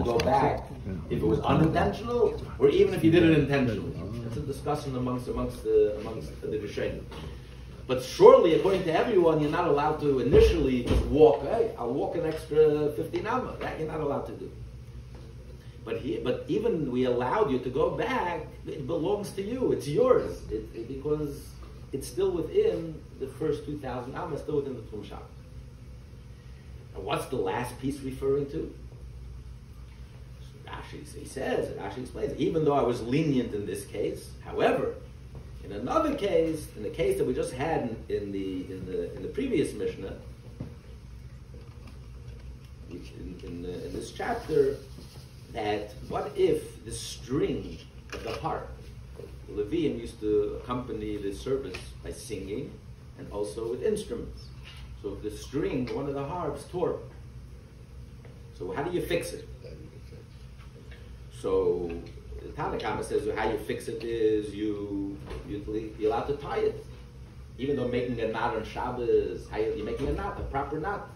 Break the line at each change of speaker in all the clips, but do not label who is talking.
to go back if it was unintentional, or even if you did it intentionally. It's a discussion amongst the Rishonim. But surely, according to everyone, you're not allowed to initially just walk. Hey, I'll walk an extra 15 amma. That you're not allowed to do. But even we allowed you to go back. It belongs to you. It's yours because it's still within the first 2,000 amma. Still within the Tchum Shabbos. And what's the last piece referring to? Rashi explains. Even though I was lenient in this case, however, in another case, in the case that we just had in the previous Mishnah, in this chapter, that what if the string of the harp, the Levium used to accompany the service by singing and also with instruments. So if the string, one of the harps, tore, so how do you fix it? So the Tanakhama says how you fix it is you're allowed to tie it. Even though making a knot on Shabbos, you're making a knot, a proper knot.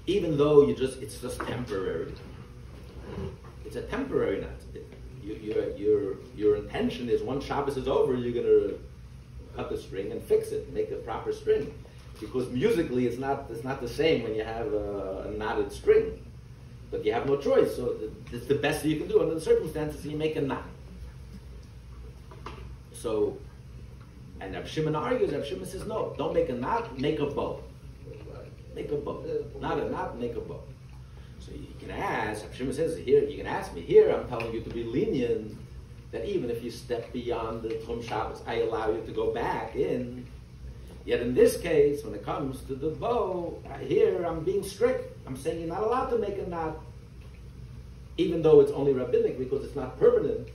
Even though it's just temporary. It's a temporary knot. Your intention is once Shabbos is over, you're going to cut the string and fix it, make a proper string. Because musically it's not the same when you have a knotted string. But you have no choice, so it's the best that you can do under the circumstances. You make a knot. So, and Rav Shimon argues. Rav Shimon says, no, don't make a knot, make a bow. Make a bow, not a knot, make a bow. So you can ask. Rav Shimon says here, you can ask me here. I'm telling you to be lenient. That even if you step beyond the Tchum Shabbos, I allow you to go back in. Yet in this case, when it comes to the bow, here I'm being strict. I'm saying you're not allowed to make a knot, even though it's only rabbinic, because it's not permanent.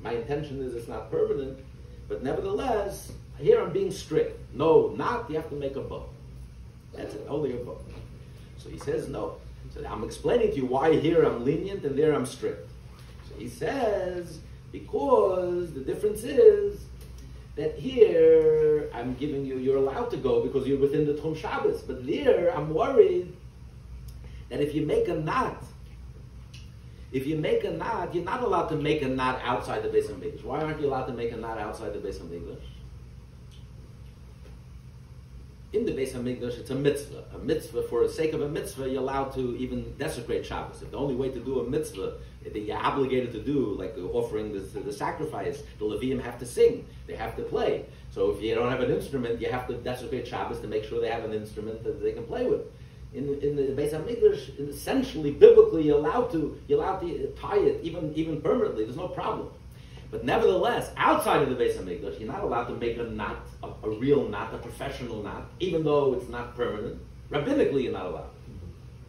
My intention is it's not permanent, but nevertheless, here I'm being strict. No knot, you have to make a bow. That's it, only a bow. So he says no. So I'm explaining to you why here I'm lenient and there I'm strict. So he says, because the difference is that here I'm giving you, you're allowed to go because you're within the Tchum Shabbos. But there I'm worried that if you make a knot, you're not allowed to make a knot outside the Beis HaMikdash. Why aren't you allowed to make a knot outside the Beis HaMikdash? In the Beis HaMikdash, it's a mitzvah. A mitzvah, for the sake of a mitzvah, you're allowed to even desecrate Shabbos. If the only way to do a mitzvah that you're obligated to do, like offering the sacrifice, the Levium have to sing, they have to play. So if you don't have an instrument, you have to desecrate Shabbos to make sure they have an instrument that they can play with. In the Beis HaMikdash, essentially, biblically, you're allowed to tie it even permanently. There's no problem. But nevertheless, outside of the Beis HaMikdash, you're not allowed to make a knot, a real knot, a professional knot, even though it's not permanent. Rabbinically, you're not allowed.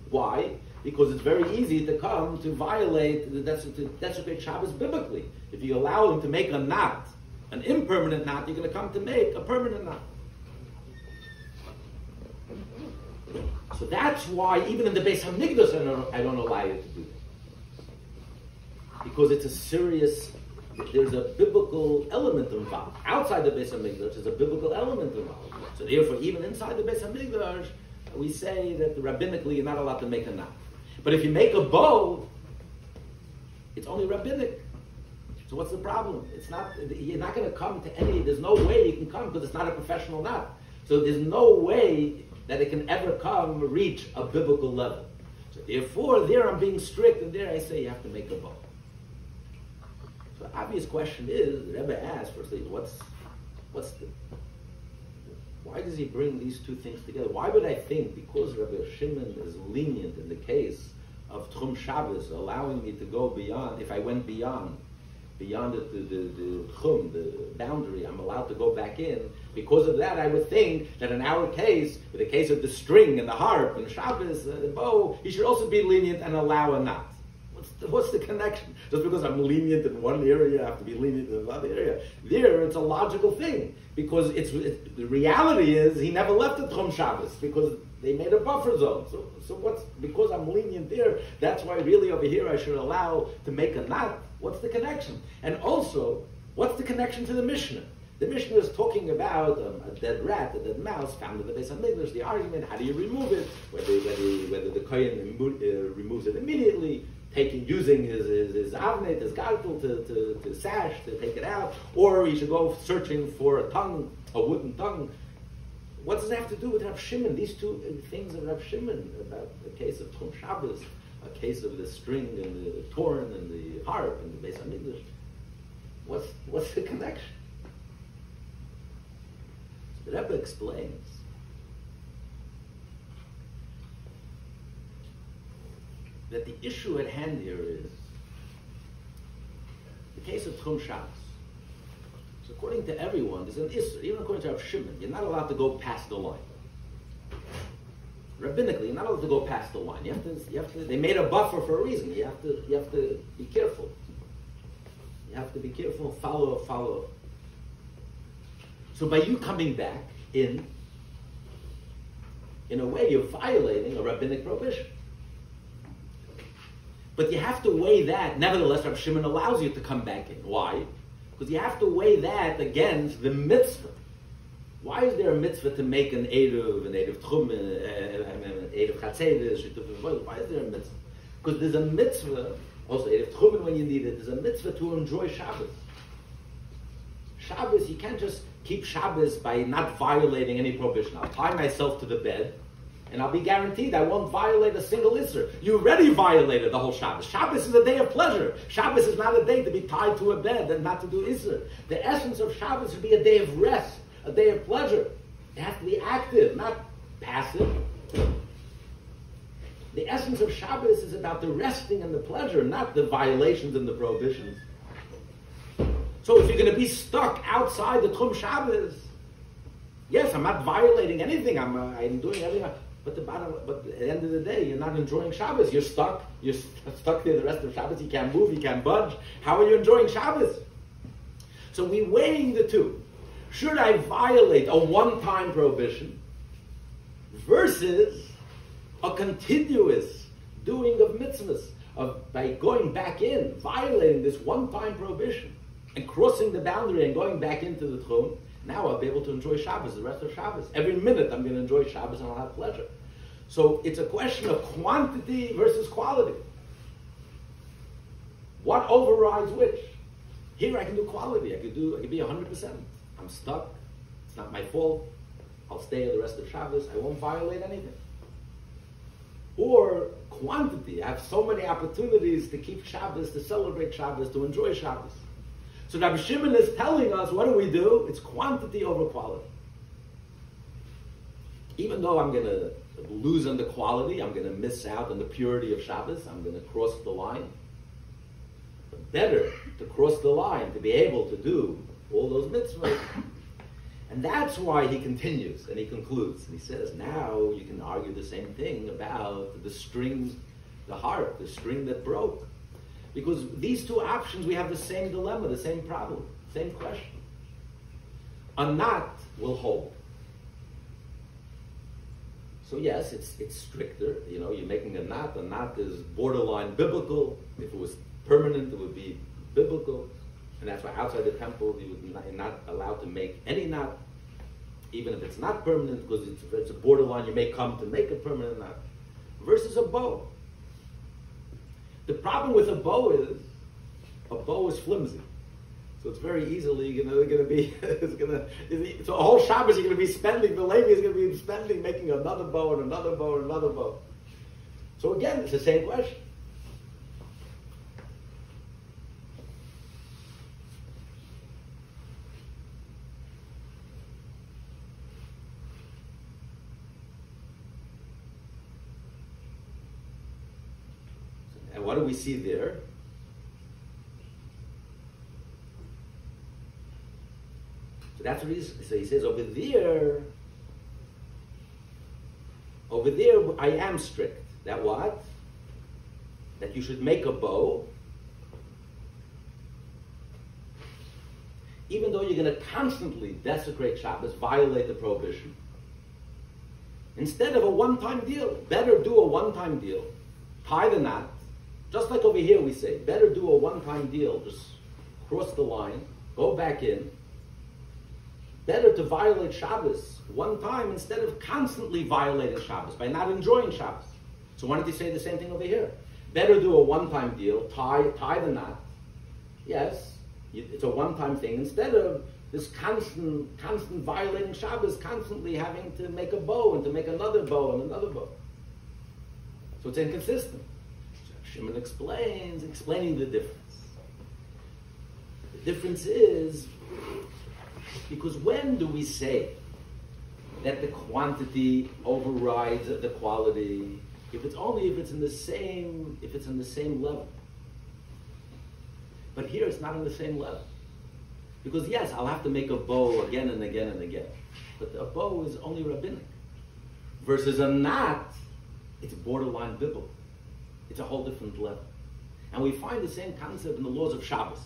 Why? Because it's very easy to come to violate, to desecrate Shabbos biblically. If you allow them to make a knot, an impermanent knot, you're going to come to make a permanent knot. So that's why, even in the Beis HaMikdash, I don't allow you to do that. Because it's a serious, there's a biblical element involved. Outside the Beis HaMikdash, there's a biblical element involved. So therefore, even inside the Beis HaMikdash, we say that rabbinically, you're not allowed to make a knot. But if you make a bow, it's only rabbinic. So what's the problem? You're not going to come to there's no way you can come because it's not a professional knot. So there's no way that it can ever reach a biblical level. So therefore, there I'm being strict, and there I say you have to make a bow. So the obvious question is, the Rebbe asked, firstly, why does he bring these two things together? Why would I think, because Rabbi Shimon is lenient in the case of Tchum Shabbos, allowing me to go beyond, if I went beyond the Tchum, the boundary, I'm allowed to go back in. Because of that, I would think that in our case, with the case of the string and the harp and the Shabbos, the bow, he should also be lenient and allow a knot. What's the connection? Just because I'm lenient in one area, I have to be lenient in another area. There, it's a logical thing. Because the reality is, he never left the Tchum Shabbos, because they made a buffer zone. So because I'm lenient there, that's why really over here I should allow to make a knot. What's the connection? And also, what's the connection to the Mishnah? The Mishnah is talking about a dead rat, a dead mouse found in the Beis HaMikdash. The argument: how do you remove it? Whether the kohen removes it immediately, using his avnet, his gartel to sash to take it out, or he should go searching for a wooden tongue. What does it have to do with Rav Shimon? These two things of Rav Shimon about the case of Tchum Shabbos, a case of the string and the torn and the harp and the Beis HaMikdash. What's the connection? The Rebbe explains that the issue at hand here is the case of Tchum Shabbos. So according to everyone, there's an Isser, even according to Rav Shimon, you're not allowed to go past the line. Rabbinically, you're not allowed to go past the line. You have to. They made a buffer for a reason. You have to be careful. You have to be careful. Follow. So by you coming back in a way, you're violating a rabbinic prohibition. But you have to weigh that. Nevertheless, Rav Shimon allows you to come back in. Why? Because you have to weigh that against the mitzvah. Why is there a mitzvah to make an Eruv, an Eruv Tchum, an Eruv Chatzedus? Why is there a mitzvah? Because there's a mitzvah, also Eruv Tchum when you need it, there's a mitzvah to enjoy Shabbos. Shabbos, you can't just keep Shabbos by not violating any prohibition. I'll tie myself to the bed, and I'll be guaranteed I won't violate a single Isser. You already violated the whole Shabbos. Shabbos is a day of pleasure. Shabbos is not a day to be tied to a bed and not to do Isser. The essence of Shabbos should be a day of rest, a day of pleasure. It has to be active, not passive. The essence of Shabbos is about the resting and the pleasure, not the violations and the prohibitions. So if you're going to be stuck outside the Tchum Shabbos, yes, I'm not violating anything. I'm doing everything. But at the end of the day, you're not enjoying Shabbos. You're stuck. You're stuck there the rest of Shabbos. You can't move. You can't budge. How are you enjoying Shabbos? So we're weighing the two. Should I violate a one-time prohibition versus a continuous doing of mitzvahs, by going back in, violating this one-time prohibition and crossing the boundary and going back into the Tchum? Now I'll be able to enjoy Shabbos, the rest of Shabbos. Every minute I'm going to enjoy Shabbos and I'll have pleasure. So it's a question of quantity versus quality. What overrides which? Here I can do quality. I can be 100%. I'm stuck. It's not my fault. I'll stay the rest of Shabbos. I won't violate anything. Or quantity. I have so many opportunities to keep Shabbos, to celebrate Shabbos, to enjoy Shabbos. So Rabbi Shimon is telling us, what do? It's quantity over quality. Even though I'm going to lose on the quality, I'm going to miss out on the purity of Shabbos, I'm going to cross the line. But better to cross the line, to be able to do all those mitzvahs. And that's why he continues and he concludes. And he says, now you can argue the same thing about the string, the harp, the string that broke. Because these two options, we have the same dilemma, the same problem, same question. A knot will hold. So yes, it's stricter. You know, you're making a knot. A knot is borderline biblical. If it was permanent, it would be biblical. And that's why outside the temple, you're not allowed to make any knot, even if it's not permanent, because it's a borderline. You may come to make a permanent knot. Versus a bow. The problem with a bow is flimsy. So it's very easily going to be, so a whole Shabbos you're going to be spending, the Levi is going to be spending making another bow and another bow and another bow. So again, it's the same question. And what do we see there? So that's what so he says over there I am strict. That what? That you should make a bow, even though you're going to constantly desecrate Shabbos, violate the prohibition. Instead of a one-time deal, better do a one-time deal. Tie the knot. Just like over here we say, better do a one-time deal. Just cross the line, go back in, Better to violate Shabbos one time instead of constantly violating Shabbos by not enjoying Shabbos. So why don't you say the same thing over here? Better do a one-time deal, tie the knot. Yes, it's a one-time thing instead of this constant violating Shabbos, constantly having to make a bow and to make another bow and another bow. So it's inconsistent. So Shimon explaining the difference. The difference is because when do we say that the quantity overrides the quality? If it's in the same level. But here it's not in the same level. Because yes, I'll have to make a bow again and again and again. But a bow is only rabbinic. Versus a knot, it's borderline biblical. It's a whole different level. And we find the same concept in the laws of Shabbos.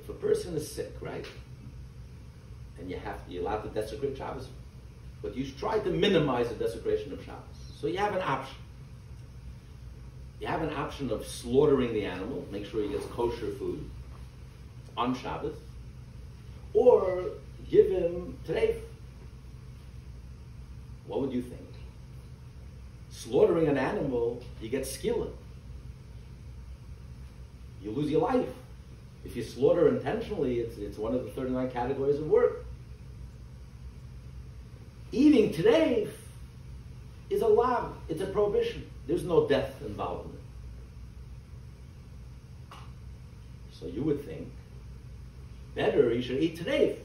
If a person is sick, right? And you're allowed to desecrate Shabbos. But you try to minimize the desecration of Shabbos. So you have an option. You have an option of slaughtering the animal, make sure he gets kosher food on Shabbos, or give him treif. What would you think? Slaughtering an animal, you get skila. You lose your life. If you slaughter intentionally, it's one of the 39 categories of work. Eating treif is a law. It's a prohibition. There's no death involved in it. So you would think, better you should eat treif.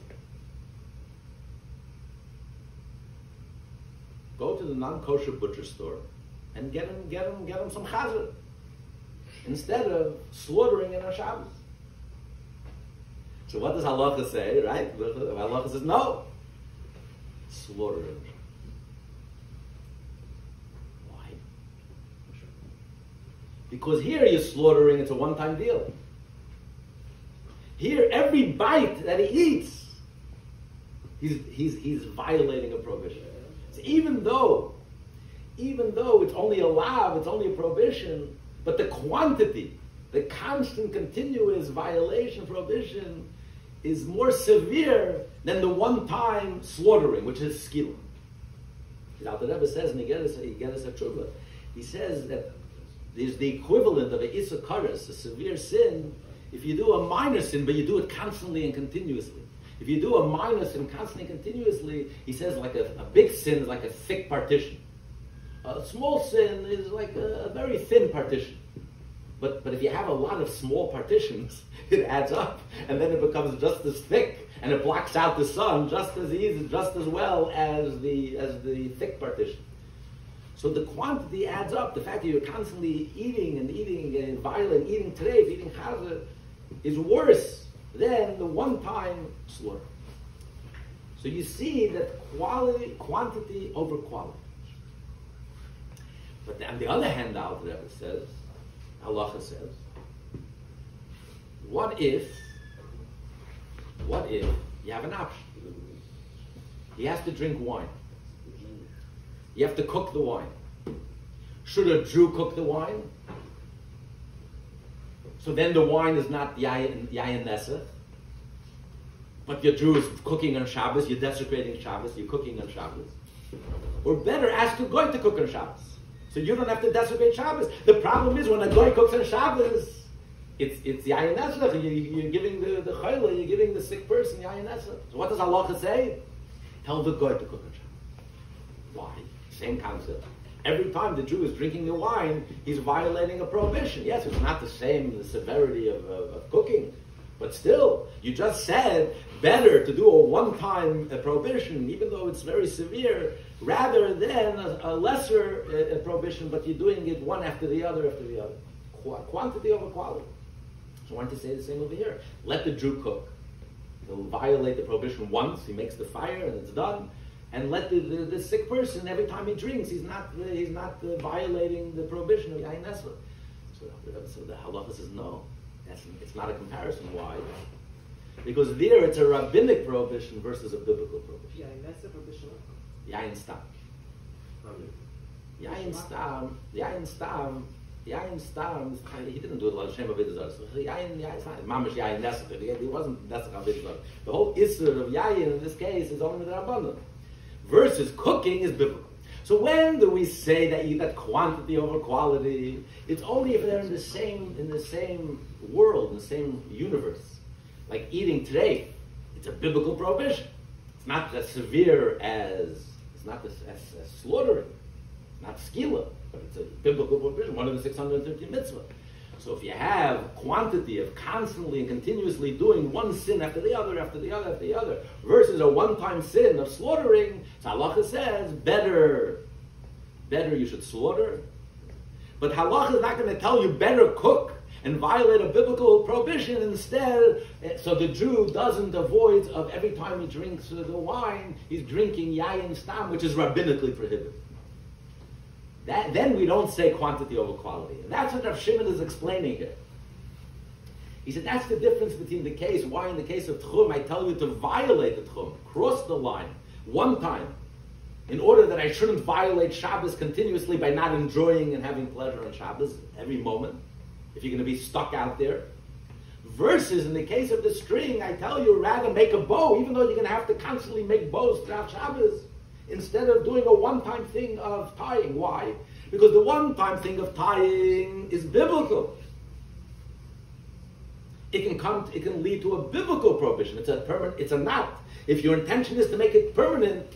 Go to the non-kosher butcher store and get him some chazer instead of slaughtering in a Shabbos. So what does halacha say, right? Halacha says no. Slaughter him. Why? Because here you're slaughtering, it's a one-time deal. Here, every bite that he eats, he's violating a prohibition. So even though it's only a law, it's only a prohibition, but the quantity, the constant, continuous violation, prohibition, is more severe than the one-time slaughtering, which is skila. The Rebbe says in Yigeres HaTshuva, he says that there's the equivalent of a isakaris, a severe sin, if you do a minor sin, but you do it constantly and continuously. If you do a minor sin constantly and continuously, he says like a big sin is like a thick partition. A small sin is like a very thin partition. But if you have a lot of small partitions, it adds up, and then it becomes just as thick, and it blocks out the sun just as easy, just as well as the thick partition. So the quantity adds up. The fact that you're constantly eating and violent, eating treif, eating chazer, is worse than the one-time slaughter. So you see that quantity over quality. But on the other hand, the Rebbe says, halacha says, what if you have an option? He has to drink wine. You have to cook the wine. Should a Jew cook the wine? So then the wine is not yayin nesach, but your Jew is cooking on Shabbos, you're desecrating Shabbos, you're cooking on Shabbos. Or better, ask a goy to cook on Shabbos. So you don't have to desecrate Shabbos. The problem is when a goy cooks on Shabbos, it's yayin nesach, you're giving the chayla, you're giving the sick person yayin nesach. So what does halacha say? Tell the goy to cook on Shabbos. Why? Same concept. Every time the Jew is drinking the wine, he's violating a prohibition. Yes, it's not the severity of cooking, but still, you just said better to do a one-time prohibition, even though it's very severe, rather than a lesser prohibition, but you're doing it one after the other after the other. Quantity over quality. So I want to say the same over here. Let the Jew cook. He'll violate the prohibition once, he makes the fire and it's done. And let the sick person, every time he drinks, he's not violating the prohibition of yayin nesach. So the halacha says no, it's not a comparison. Why? Because there it's a rabbinic prohibition versus a biblical prohibition.
Yayin nesach or bishul?
Yayin stam. Yayin stam Yayin Stam, he didn't do it like Shem Avodah Zarah. So Yayin, it's not Mamish Yayin Nesach. He wasn't Nesach Avodah Zarah. The whole Isser of Yayin in this case is only the Rabbanon. Versus cooking is biblical. So when do we say that you got quantity over quality? It's only if they're in the same world, in the same universe. Like eating today, it's a biblical prohibition. It's not as severe as slaughtering, not skila, but it's a biblical prohibition, one of the 613 mitzvah. So if you have quantity of constantly and continuously doing one sin after the other, after the other, after the other, versus a one-time sin of slaughtering, so halacha says, better you should slaughter. But halacha is not going to tell you better cook and violate a biblical prohibition instead, so the Jew doesn't avoid of every time he drinks the wine, he's drinking yayin stam, which is rabbinically prohibited. Then we don't say quantity over quality. And that's what Rav Shimon is explaining here. He said that's the difference between the case, why in the case of Tchum I tell you to violate the Tchum, cross the line, one time, in order that I shouldn't violate Shabbos continuously by not enjoying and having pleasure on Shabbos every moment, if you're going to be stuck out there. Versus in the case of the string, I tell you rather make a bow, even though you're going to have to constantly make bows throughout Shabbos, instead of doing a one-time thing of tying. Why? Because the one-time thing of tying is biblical. It can lead to a biblical prohibition. It's a knot. If your intention is to make it permanent,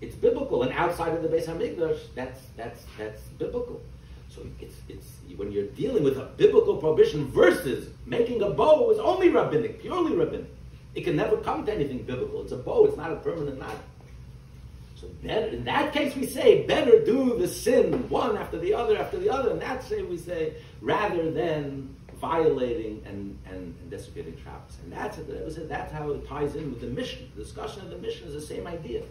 it's biblical. And outside of the Beis Hamikdash, that's biblical. So it's when you're dealing with a biblical prohibition versus making a bow is only rabbinic, purely rabbinic. It can never come to anything biblical. It's a bow. It's not a permanent knot. So in that case, we say better do the sin one after the other after the other. In that say we say rather than violating and desecrating Shabbos. And that's how it ties in with the mission. The discussion of the mission is the same idea.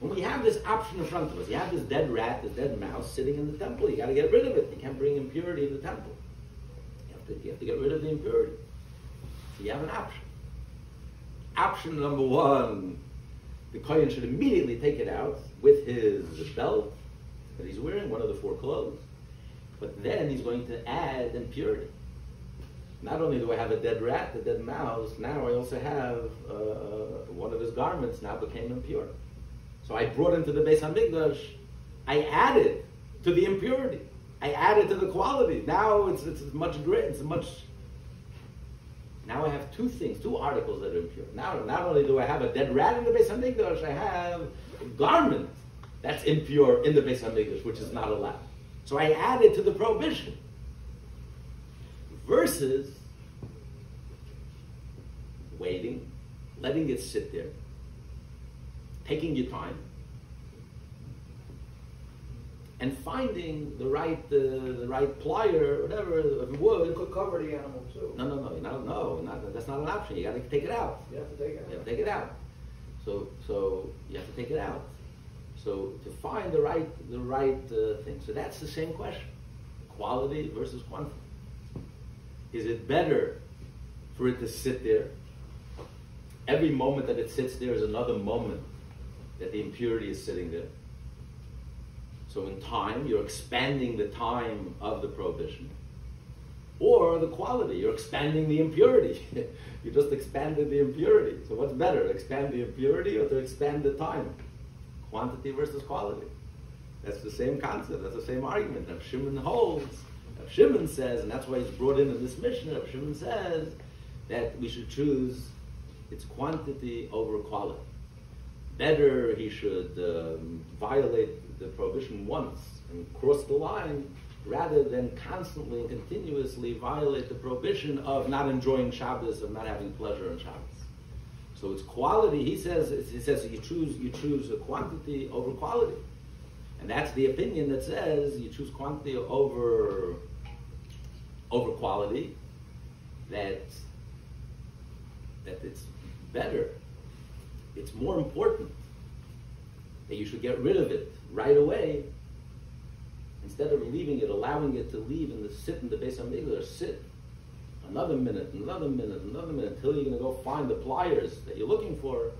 When we have this option in front of us, you have this dead rat, this dead mouse sitting in the temple. You got to get rid of it. You can't bring impurity in the temple. You have to get rid of the impurity. So you have an option. Option number one. The kohen should immediately take it out with his belt that he's wearing, one of the four clothes. But then he's going to add impurity. Not only do I have a dead rat, a dead mouse, now I also have one of his garments now became impure. So I brought into the Beis Hamikdash, I added to the impurity. I added to the quality. Now it's much greater, now I have two articles that are impure. Now, not only do I have a dead rat in the Beis Hamikdash, I have a garment that's impure in the Beis Hamikdash, which is not allowed. So I added to the prohibition. Versus waiting, letting it sit there, taking your time, and finding the right plier, whatever, of wood.
You could cover the animal too.
No, that's not an option. You got to take it out.
You have to take it out.
You have to take it out. So you have to take it out. So to find the right thing. So that's the same question: quality versus quantity. Is it better for it to sit there? Every moment that it sits there is another moment that the impurity is sitting there. So in time, you're expanding the time of the prohibition. Or the quality, you're expanding the impurity. You just expanded the impurity. So what's better, to expand the impurity or to expand the time? Quantity versus quality. That's the same concept, that's the same argument. Rav Shimon holds, Rav Shimon says, and that's why it's brought in this mission, Rav Shimon says that we should choose its quantity over quality. Better he should violate the prohibition once and cross the line rather than constantly and continuously violate the prohibition of not enjoying Shabbos, of not having pleasure in Shabbos. So it's quality. He says you choose a quantity over quality, and that's the opinion that says you choose quantity over quality. That it's better. It's more important that you should get rid of it right away instead of leaving it, allowing it to leave and sit in the Beis Hamikdash, sit another minute, until you're going to go find the pliers that you're looking for.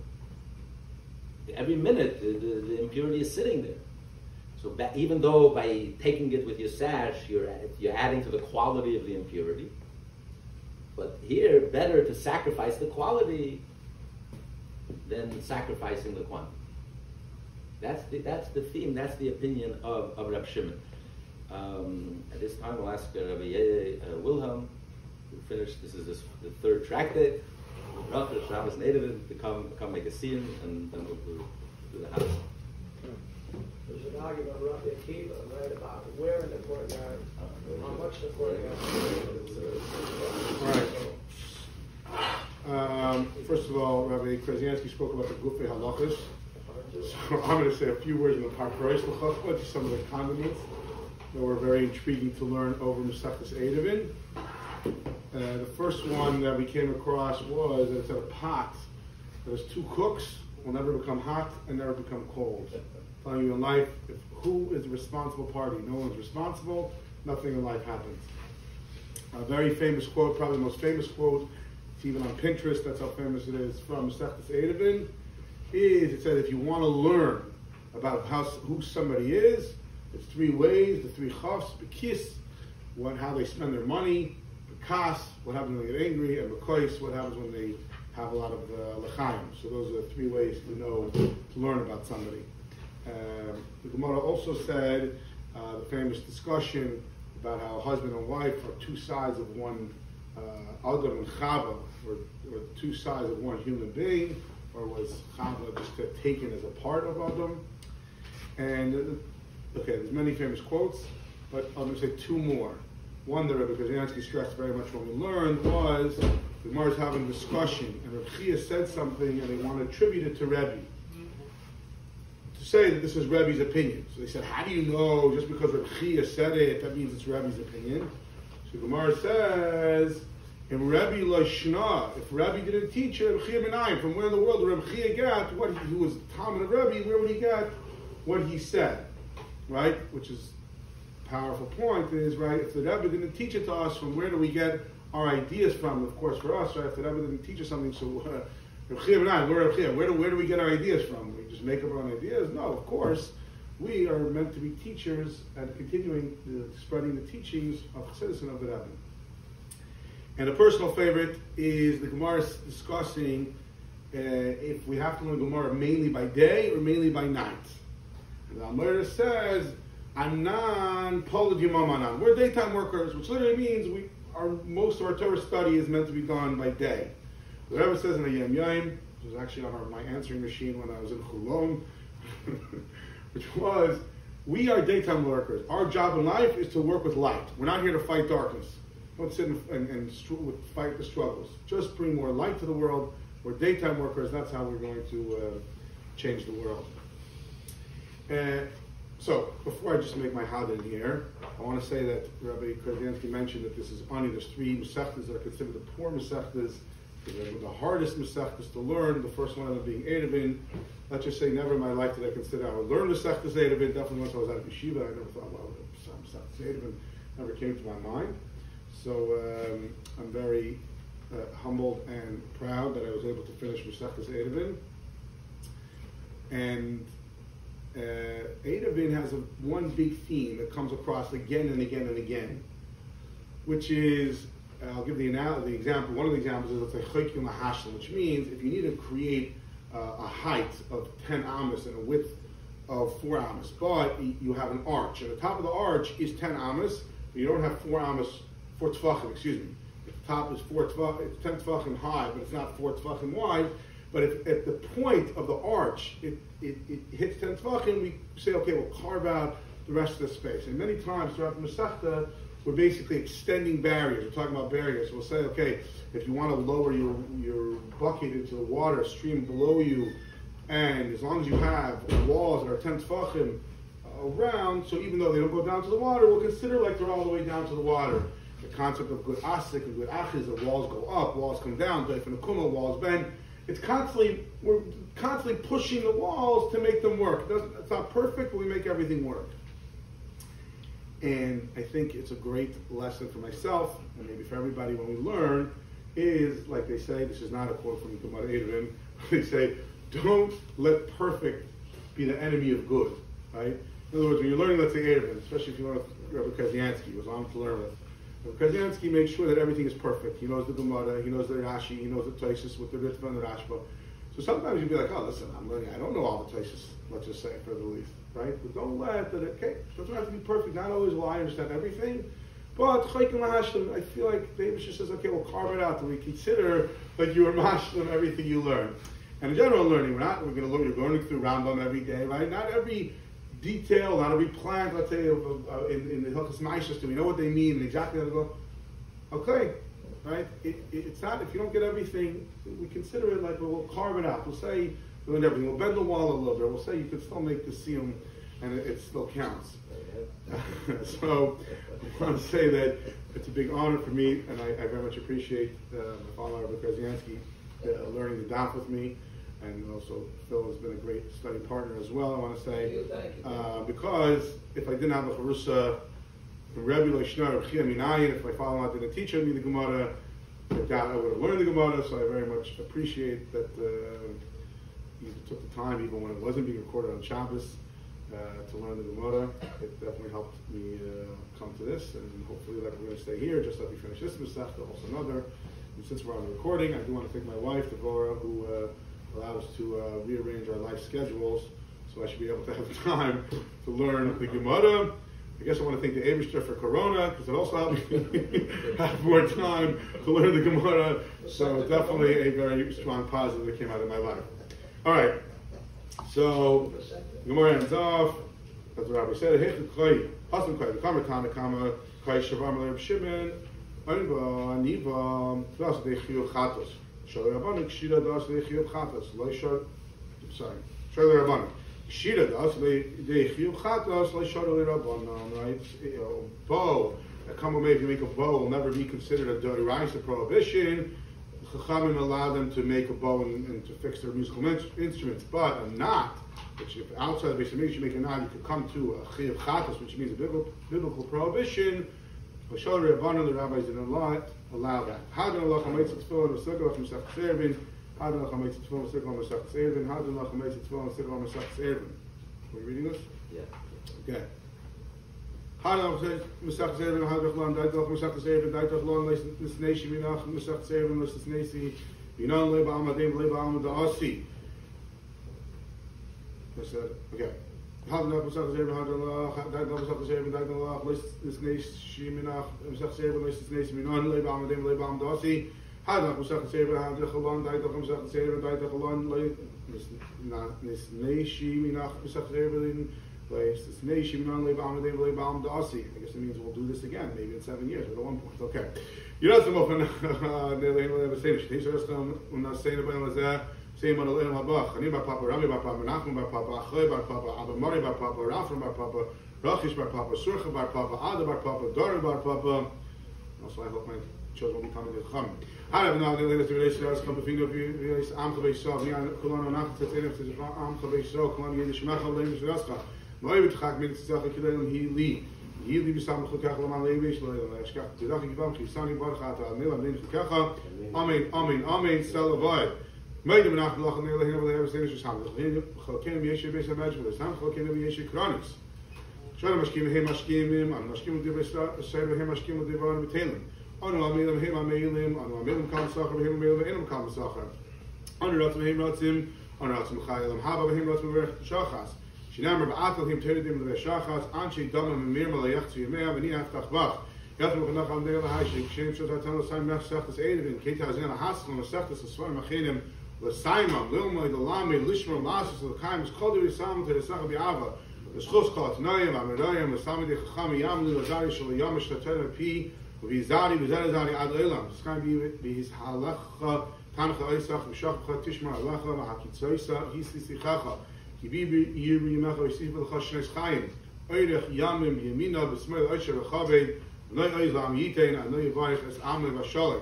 Every minute, the impurity is sitting there. So even though by taking it with your sash, you're adding to the quality of the impurity, but here, better to sacrifice the quality than sacrificing the quantity. That's the theme, that's the opinion of Reb Shimon. At this time, we'll ask Rabbi Wilhelm, who finished, this is the third tractate, Rabbi Shabbos and Eiruvin, to come make a Siyum, and then we'll do the house.
There's an argument with Rabbi Akiva, right, about where in the courtyard, how much the courtyard.
All right. First of all, Rabbi Krasnianski spoke about the Gufei Halachos. So I'm going to say a few words in the Parparos L'Chachma, just some of the condiments that were very intriguing to learn over Masechtas Eiruvin. The first one that we came across was that it's a pot that has two cooks, will never become hot and never become cold. Telling you in life, who is the responsible party? No one's responsible, nothing in life happens. A very famous quote, probably the most famous quote, it's even on Pinterest, that's how famous it is, from Masechtas Eiruvin, is it says if you want to learn about who somebody is, it's three ways, the three chafs, bekis, how they spend their money, bekas, what happens when they get angry, and bekois, what happens when they have a lot of l'chaim. So those are the three ways to learn about somebody. The Gemara also said the famous discussion about how a husband and wife are two sides of one Adam and Chava, or two sides of one human being, or was Chava just taken as a part of Adam? And okay, there's many famous quotes, but I'm going to say two more. One that Rabbi Krasnianski stressed very much when we learned was the Gemara is having a discussion, and Rabbi Chia said something, and they want to attribute it to Rebbe. To say that this is Rebbe's opinion. So they said, how do you know just because Rabbi Chia said it, that means it's Rebbe's opinion? So Gemara says, if Rebbe Lashna, if Rebbe didn't teach it, Rabbi Chia Menayim, from where in the world did Rabbi Chia get who was Talmud of Rebbe, where would he get what he said? Right? Which is a powerful point, is, right, if the Rebbe didn't teach it to us, from where do we get our ideas from? Of course, for us, right, if the Rebbe didn't teach us something, so Rabbi Chia Menayim, where do we get our ideas from? We just make up our own ideas? No, of course. We are meant to be teachers and continuing spreading the teachings of Chassidus and of the Rebbe. And a personal favorite is the Gemara discussing if we have to learn Gemara mainly by day or mainly by night. And the Amora says, Anan Polad Yomam Anan. We're daytime workers, which literally means most of our Torah study is meant to be done by day. The Rebbe says in a Yom Yom, which was actually on my answering machine when I was in Chulon, which was, we are daytime workers. Our job in life is to work with light. We're not here to fight darkness. Don't sit and fight the struggles. Just bring more light to the world. We're daytime workers. That's how we're going to change the world. So, before I just make my hadin here, I want to say that Rabbi Krasnianski mentioned that this is only there's three Masechtas that are considered the poor Masechtas. They're the hardest Masechtas to learn. The first one of them being Eiruvin. Let's just say never in my life did I consider I would learn Masechtas Eiruvin. Definitely once I was out of yeshiva, I never thought, well, Masechtas Eiruvin never came to my mind. So I'm very humbled and proud that I was able to finish Masechtas Eiruvin. And Eiruvin has one big theme that comes across again and again and again, which is, I'll give the example. One of the examples is, let's say, Chokim Lahashlim, which means if you need to create a height of 10 amos and a width of 4 amos, but you have an arch, and the top of the arch is 10 amos, but you don't have 4 tefachim, excuse me. The top is 4 tefachim, it's 10 tefachim high, but it's not 4 tefachim wide. But if at the point of the arch it hits 10 tefachim, we say, okay, we'll carve out the rest of the space. And many times throughout the Masechta, we're basically extending barriers. We're talking about barriers. We'll say, okay, if you want to lower your bucket into the water stream below you, and as long as you have walls that are 10 tefachim around, so even though they don't go down to the water, we'll consider like they're all the way down to the water. The concept of good asik and good achiz, the walls go up, walls come down, walls bend. We're constantly pushing the walls to make them work. It's not perfect, but we make everything work. And I think it's a great lesson for myself, and maybe for everybody when we learn, is, like they say, this is not a quote from the Gemara Eiruvin, they say, don't let perfect be the enemy of good. right? In other words, when you're learning, let's say, Eiruvin, especially if you learn with Rabbi Krasnianski, who was on to learn with, Rabbi Krasnianski makes sure that everything is perfect. He knows the Gemara, he knows the Rashi, he knows the Tosfos with the Ritva and the Rashba. So sometimes you'll be like, oh, listen, I'm learning, I don't know all the Tosfos, let's just say, for the least, right? But don't let that, okay, it doesn't have to be perfect. Not always will I understand everything, but I feel like the Abishah says, okay, we'll carve it out, that we consider like you are mashlim everything you learn. And in general learning, we're going to learn, you're learning through Rambam every day, right? Not every detail, not every plant, let's say, in the Hilchos Maishas, do we know what they mean and exactly how to go? Okay, right? It's not, if you don't get everything, we consider it like, we'll carve it out. We'll say, we learned everything. We'll bend the wall a little bit. We'll say you could still make the Siyum, and it still counts. So, I want to say that it's a big honor for me, and I very much appreciate my father, Rabbi Krasnianski, learning the daf with me, and also Phil has been a great study partner as well, I want to say. Because if I didn't have a Charusa from Rebbe Loishnar, if my father didn't teach me the Gemara, I doubt I would have learned the Gemara, so I very much appreciate that he took the time, even when it wasn't being recorded on Shabbos, to learn the Gemara. It definitely helped me come to this, and hopefully like we're going to stay here, just like we finish this Masechta, also another. And since we're on the recording, I do want to thank my wife, Devorah, who allowed us to rearrange our life schedules, so I should be able to have time to learn the Gemara. I guess I want to thank the Eibishter for Corona, because it also helped me have more time to learn the Gemara. So definitely a very strong positive that came out of my life. All right. So the Gemara ends off. That's what Rabbi said. The Kama Tana Kama Kai Shavam Leib Shimon Anva Niva Das Dechiu Chatos. Shalei Rabbanik Shira Das Dechiu Chatos. Leishar. Sorry. Shalei Rabbanik Shira Das Dechiu Chatos. Leishar Rabbanon. Right. Bow. A Kama if you make a bow will never be considered a deraisa prohibition. Chachamim allow them to make a bow and to fix their musical instruments, but a knot, which if outside the base of you make a knot, you could come to a chiyuv chatos, which means a biblical prohibition. The rabbis didn't allow that. How do Allah chametz tefillin v'sikol v'mesach tzervin? How do Allah chametz tefillin v'sikol v'mesach tzervin? How do Allah chametz tefillin v'sikol v'mesach tzervin? Are you reading this?
Yeah.
Okay. How do Allah Mesach Tzervin? How do Allah Daitach Mesach Tzervin? Daitach Allah this nation Minach Mesach Tzervin this nation Yinon Leba Amadim Leba Amad Asi. I said okay. How do Allah Mesach Tzervin? How do Allah Daitach Mesach Tzervin? Daitach Allah this nation Minach Mesach Tzervin this nation Yinon Leba Amadim Leba Amad Asi. How do Allah Mesach Tzervin? How do Allah Daitach Mesach Tzervin? Daitach Allah this nation Minach Mesach Tzervin place. I guess it means we'll do this again, maybe in 7 years, but at one point. Okay. You know something same on the Papa, Rami Papa, Menachem Papa, Achay Papa, Abamari Papa, Rafram Papa, Rachish Papa, Surcha Papa, Ada Papa, Doran Papa. Also, I hope my children will be coming to Chum. I have now the latest relation to us. Come to think of you, Am Chavei Shov, Kolon Anach, Tzedek, Am Chavei Shov, Kolon Yedish Machal, Leim Shirascha. Moy mit khak mit tsakh kilen hi li bisam khokach lamal levish lo yashkach tedach givam khisani bar khat al mel amen khokach amen salavai moy de nach lach nele hin over the service sam khokem yesh besh majbur sam khokem yesh kronis shol mashkim he mashkim am mashkim de besh shaybe he mashkim de van betelen anu amelim he amelim anu amelim kam sacher he amelim enum kam sacher anu ratzim he ratzim anu ratzim khaylam haba he ratzim ver shachas Shinam Rabbi him Teredim Leveshachas Anchi Damam Mir Malayachti Yemei Avni Aftachbach Yatru V'nach Am Deir Lahayshik Shem Shot Hatan L'Sayim Mech Sechtas Eidevin Kei Tazin L'Haskal L'Sechtas L'Svar Machinim L'Saimam L'Ilmoy L'Lami L'Ishmer L'Asis L'Kaim L'Skol L'Yisam L'Teresach B'Ava L'Schus Kol T'nayim Amirayim L'Sami D'Chacham Yamli L'Zari Shal Yamish L'Ter Pi L'Vizari L'Zari Ad L'Elam L'Skam B'His Halacha Tancha Oisach L'Shachcha Tishma Halacha L'Hakitzoisa Hisisichacha Kibi Yiri Yimach Oisif L'Chashnes Chayim Oirech Yamim Yemina B'Smail Oisher L'Chaved Noy Oizlam Yitein and Noy Yivarech Es Amel V'Sholem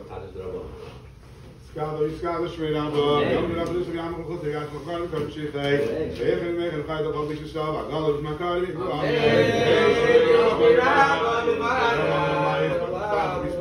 Skado Yiskado Shmei Rambam Yom Rav Lisa Yamim Chutz Yach Machar Kol Shichei Ve'echen Mech and Chayda Chol B'Shishav Agalo B'Makari Amen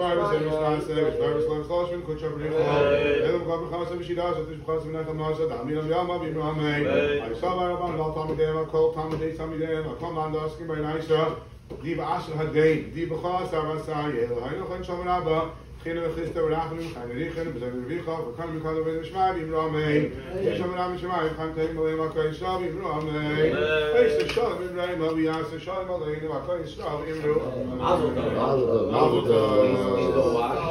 Mazel tov.